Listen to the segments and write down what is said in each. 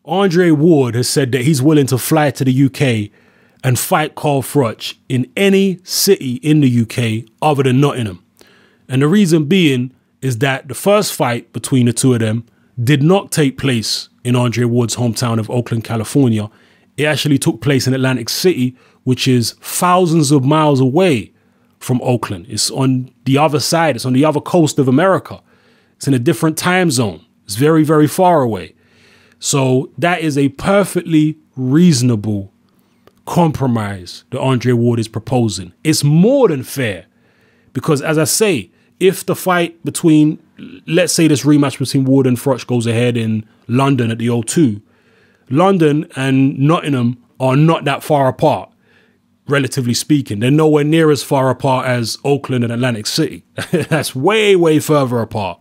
Andre Ward has said that he's willing to fly to the UK and fight Carl Froch in any city in the UK other than Nottingham. And the reason being is that the first fight between the two of them did not take place in Andre Ward's hometown of Oakland, California. It actually took place in Atlantic City, which is thousands of miles away from Oakland. It's on the other side. It's on the other coast of America. It's in a different time zone. It's very, very far away. So that is a perfectly reasonable compromise that Andre Ward is proposing. It's more than fair because, as I say, if the fight between, let's say this rematch between Ward and Froch goes ahead in London at the O2, London and Nottingham are not that far apart, relatively speaking. They're nowhere near as far apart as Oakland and Atlantic City. That's way, way further apart.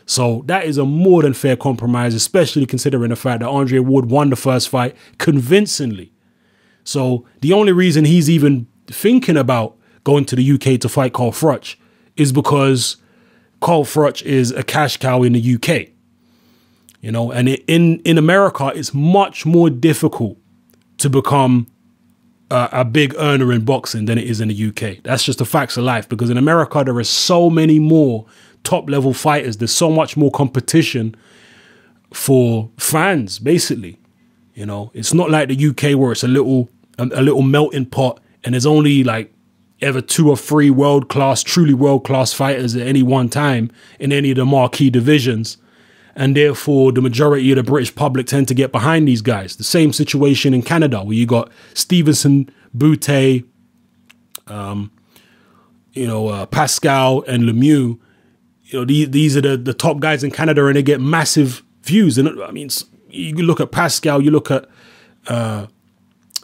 So that is a more than fair compromise, especially considering the fact that Andre Ward won the first fight convincingly. So the only reason he's even thinking about going to the UK to fight Carl Froch is because Carl Froch is a cash cow in the UK. You know, and in America, it's much more difficult to become a big earner in boxing than it is in the UK. That's just the facts of life, because in America, there are so many more top level fighters. There's so much more competition for fans, basically. You know, it's not like the UK where it's a little melting pot and there's only like ever 2 or 3 truly world-class fighters at any one time in any of the marquee divisions. And therefore, the majority of the British public tend to get behind these guys. The same situation in Canada, where you got Stevenson, Boutte, Pascal and Lemieux. You know, these are the top guys in Canada, and they get massive views. And I mean, you look at Pascal, you look at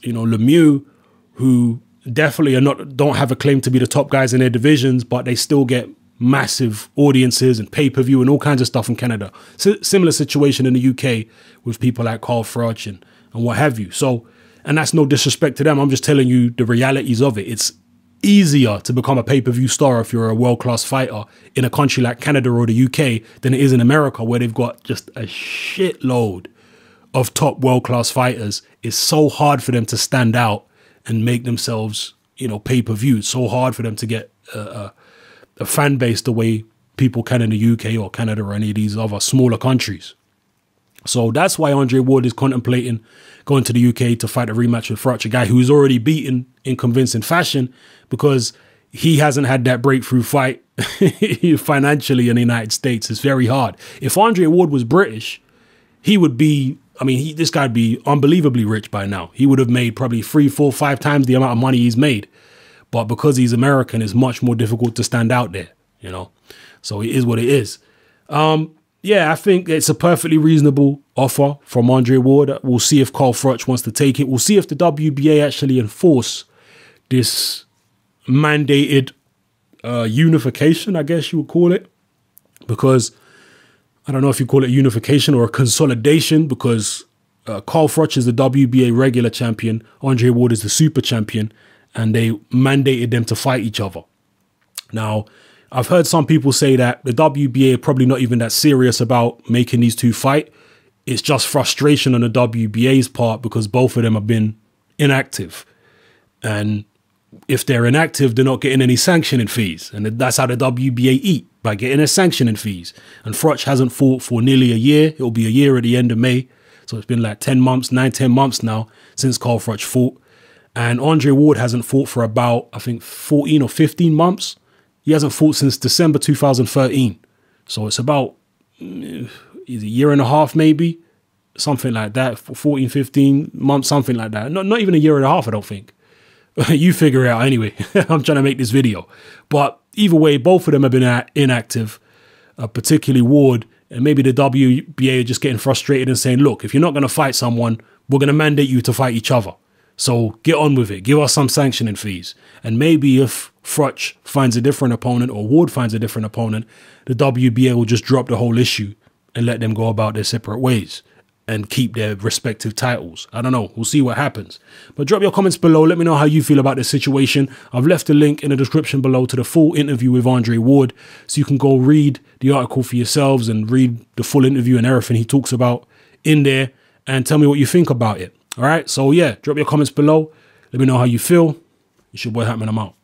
Lemieux, who definitely don't have a claim to be the top guys in their divisions, but they still get massive audiences and pay-per-view and all kinds of stuff in Canada. Similar situation in the UK with people like Carl Froch and what have you. So, and that's no disrespect to them. I'm just telling you the realities of it. It's easier to become a pay-per-view star if you're a world-class fighter in a country like Canada or the UK than it is in America, where they've got just a shitload of top world-class fighters. It's so hard for them to stand out and make themselves, pay-per-view. It's so hard for them to get a fan base the way people can in the UK or Canada or any of these other smaller countries. So that's why Andre Ward is contemplating going to the UK to fight a rematch with Froch, a guy who's already beaten in convincing fashion, because he hasn't had that breakthrough fight financially in the United States. It's very hard. If Andre Ward was British, he would be, this guy'd be unbelievably rich by now. He would have made probably 3, 4, 5 times the amount of money he's made. But because he's American, it's much more difficult to stand out there, So it is what it is. Yeah, I think it's a perfectly reasonable offer from Andre Ward. We'll see if Carl Froch wants to take it. We'll see if the WBA actually enforce this mandated unification, I guess you would call it. Because I don't know if you call it unification or a consolidation, because Carl Froch is the WBA regular champion. Andre Ward is the super champion. And they mandated them to fight each other. Now, I've heard some people say that the WBA are probably not even that serious about making these two fight. It's just frustration on the WBA's part because both of them have been inactive. And if they're inactive, they're not getting any sanctioning fees. And that's how the WBA eat, by getting their sanctioning fees. And Froch hasn't fought for nearly a year. It'll be a year at the end of May. So it's been like 10 months now since Carl Froch fought. And Andre Ward hasn't fought for about, I think, 14 or 15 months. He hasn't fought since December 2013. So it's about a year and a half, maybe, something like that, 14, 15 months, something like that. Not even a year and a half, I don't think. You figure it out anyway. I'm trying to make this video. But either way, both of them have been inactive, particularly Ward. And maybe the WBA are just getting frustrated and saying, look, if you're not going to fight someone, we're going to mandate you to fight each other. So get on with it. Give us some sanctioning fees. And maybe if Froch finds a different opponent or Ward finds a different opponent, the WBA will just drop the whole issue and let them go about their separate ways and keep their respective titles. I don't know. We'll see what happens. But drop your comments below. Let me know how you feel about this situation. I've left a link in the description below to the full interview with Andre Ward, so you can go read the article for yourselves and read the full interview and everything he talks about in there. and tell me what you think about it. All right. So yeah, drop your comments below. Let me know how you feel. It's your boy Hatman. I'm out.